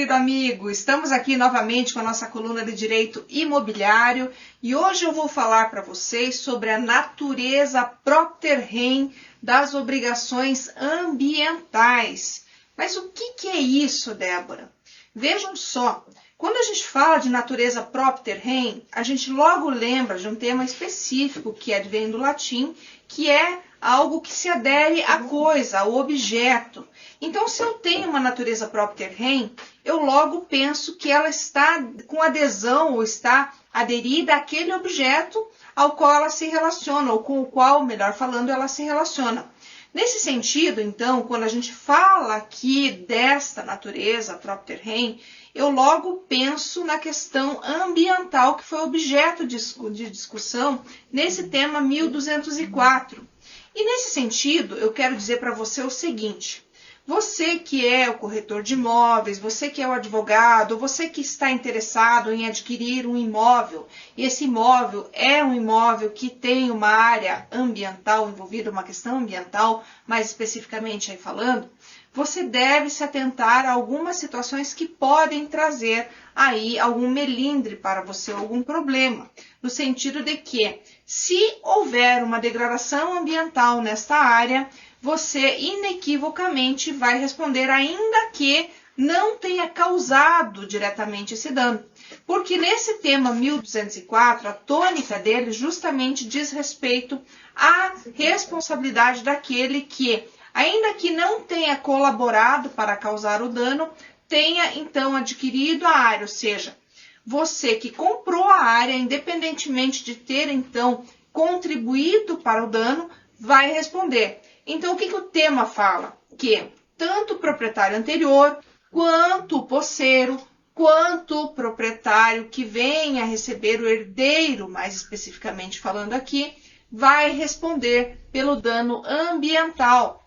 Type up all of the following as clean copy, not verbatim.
querido amigo! Estamos aqui novamente com a nossa coluna de Direito Imobiliário e hoje eu vou falar para vocês sobre a natureza propter rem das obrigações ambientais. Mas o que é isso, Débora? Vejam só, quando a gente fala de natureza propter rem, a gente logo lembra de um tema específico que vem do latim, que é algo que se adere à coisa, ao objeto. Então, se eu tenho uma natureza propter rem, eu logo penso que ela está com adesão ou está aderida àquele objeto ao qual ela se relaciona, ou com o qual, melhor falando, ela se relaciona. Nesse sentido, então, quando a gente fala aqui desta natureza propter rem, eu logo penso na questão ambiental que foi objeto de discussão nesse tema 1204. E nesse sentido, eu quero dizer para você o seguinte: você que é o corretor de imóveis, você que é o advogado, você que está interessado em adquirir um imóvel, e esse imóvel é um imóvel que tem uma área ambiental envolvida, uma questão ambiental, mais especificamente aí falando, você deve se atentar a algumas situações que podem trazer aí algum melindre para você, algum problema, no sentido de que, se houver uma degradação ambiental nesta área, você inequivocamente vai responder, ainda que não tenha causado diretamente esse dano. Porque nesse tema 1204, a tônica dele justamente diz respeito à responsabilidade daquele que, ainda que não tenha colaborado para causar o dano, tenha então adquirido a área, ou seja, você que comprou a área, independentemente de ter então contribuído para o dano, vai responder. Então, o que o tema fala? Que tanto o proprietário anterior, quanto o posseiro, quanto o proprietário que venha a receber o herdeiro, mais especificamente falando aqui, vai responder pelo dano ambiental.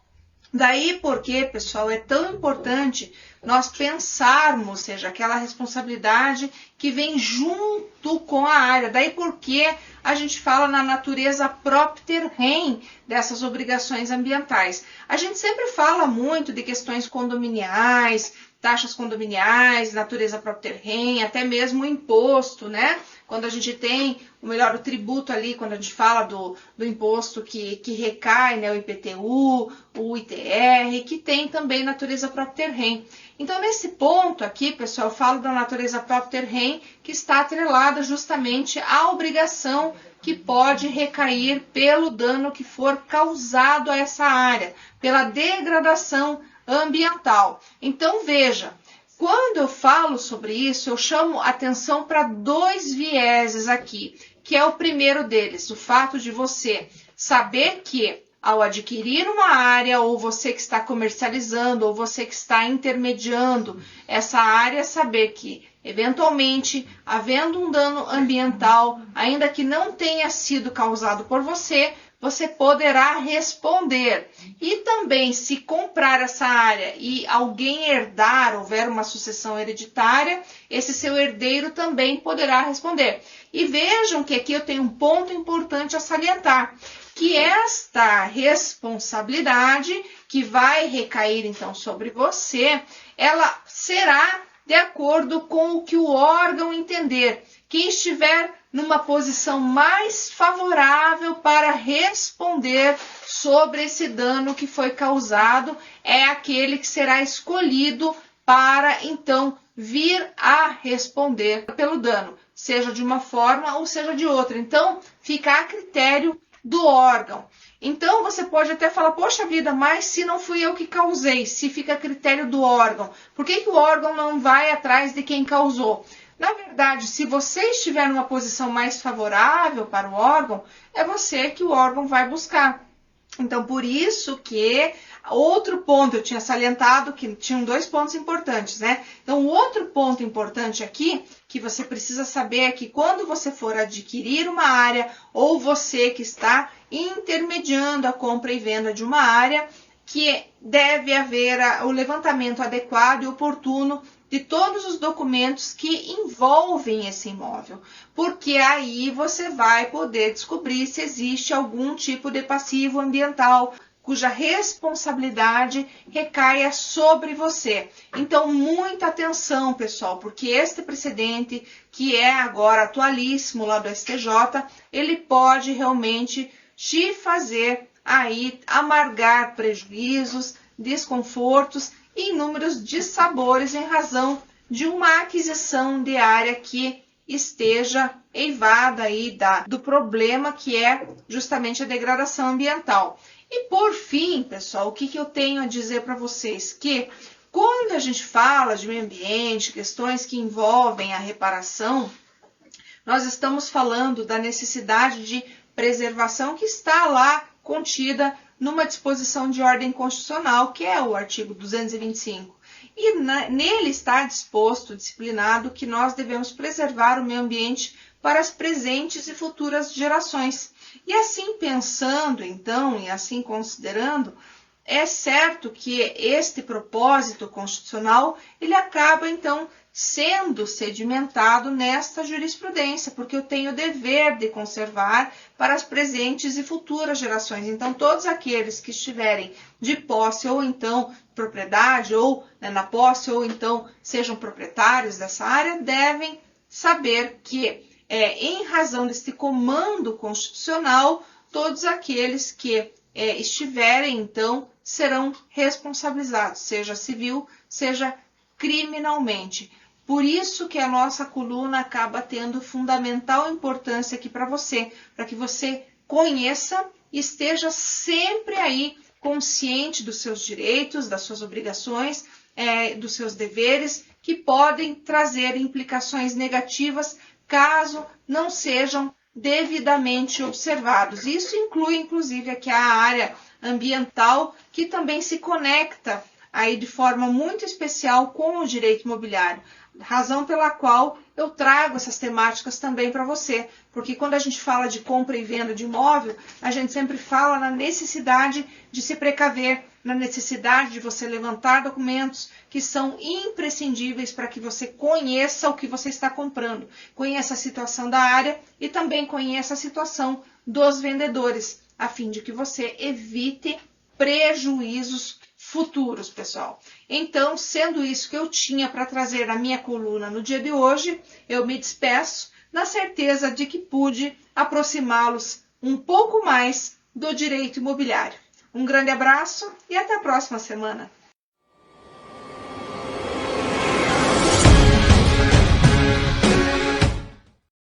Daí porque, pessoal, é tão importante nós pensarmos, ou seja, aquela responsabilidade que vem junto com a área. Daí porque a gente fala na natureza propter rem dessas obrigações ambientais. A gente sempre fala muito de questões condominiais, taxas condominiais, natureza propter rem, até mesmo o imposto, né? Quando a gente tem, o tributo ali, quando a gente fala do imposto que recai, né, o IPTU, o ITR, que tem também natureza propter rem. Então, nesse ponto aqui, pessoal, eu falo da natureza propter rem, que está atrelada justamente à obrigação que pode recair pelo dano que for causado a essa área, pela degradação ambiental. Então, veja, quando eu falo sobre isso, eu chamo atenção para dois vieses aqui, que é o primeiro deles, o fato de você saber que, ao adquirir uma área, ou você que está comercializando, ou você que está intermediando essa área, saber que, eventualmente, havendo um dano ambiental, ainda que não tenha sido causado por você, você poderá responder. E também, se comprar essa área e alguém herdar, houver uma sucessão hereditária, esse seu herdeiro também poderá responder. E vejam que aqui eu tenho um ponto importante a salientar, que esta responsabilidade que vai recair então sobre você, ela será de acordo com o que o órgão entender. Quem estiver numa posição mais favorável para responder sobre esse dano que foi causado é aquele que será escolhido para então vir a responder pelo dano, seja de uma forma ou seja de outra. Então, fica a critério do órgão. Então, você pode até falar, poxa vida, mas se não fui eu que causei, se fica a critério do órgão, por que o órgão não vai atrás de quem causou? Na verdade, se você estiver numa posição mais favorável para o órgão, é você que o órgão vai buscar. Então, por isso que outro ponto, eu tinha salientado que tinham dois pontos importantes, né? Então, o outro ponto importante aqui, que você precisa saber é que quando você for adquirir uma área, ou você que está intermediando a compra e venda de uma área, que deve haver o levantamento adequado e oportuno de todos os documentos que envolvem esse imóvel, porque aí você vai poder descobrir se existe algum tipo de passivo ambiental cuja responsabilidade recaia sobre você. Então, muita atenção, pessoal, porque este precedente, que é agora atualíssimo lá do STJ, ele pode realmente te fazer aí amargar prejuízos, desconfortos e inúmeros dissabores em razão de uma aquisição de área que esteja eivada aí do problema que é justamente a degradação ambiental. E por fim, pessoal, o que eu tenho a dizer para vocês? Que quando a gente fala de meio ambiente, questões que envolvem a reparação, nós estamos falando da necessidade de preservação que está lá contida numa disposição de ordem constitucional, que é o artigo 225. E nele está disposto, disciplinado, que nós devemos preservar o meio ambiente para as presentes e futuras gerações. E assim pensando, então, e assim considerando, é certo que este propósito constitucional, ele acaba, então, sendo sedimentado nesta jurisprudência, porque eu tenho o dever de conservar para as presentes e futuras gerações. Então, todos aqueles que estiverem de posse ou então propriedade, ou na posse, ou então sejam proprietários dessa área, devem saber que, em razão deste comando constitucional, todos aqueles que estiverem, então, serão responsabilizados, seja civil, seja criminalmente. Por isso que a nossa coluna acaba tendo fundamental importância aqui para que você conheça e esteja sempre aí consciente dos seus direitos, das suas obrigações, dos seus deveres, que podem trazer implicações negativas caso não sejam devidamente observados. Isso inclui, inclusive, aqui a área ambiental, que também se conecta aí de forma muito especial com o direito imobiliário, razão pela qual eu trago essas temáticas também para você, porque quando a gente fala de compra e venda de imóvel, a gente sempre fala na necessidade de se precaver, na necessidade de você levantar documentos que são imprescindíveis para que você conheça o que você está comprando, conheça a situação da área e também conheça a situação dos vendedores, a fim de que você evite prejuízos futuros, pessoal. Então, sendo isso que eu tinha para trazer na minha coluna no dia de hoje, eu me despeço na certeza de que pude aproximá-los um pouco mais do direito imobiliário. Um grande abraço e até a próxima semana.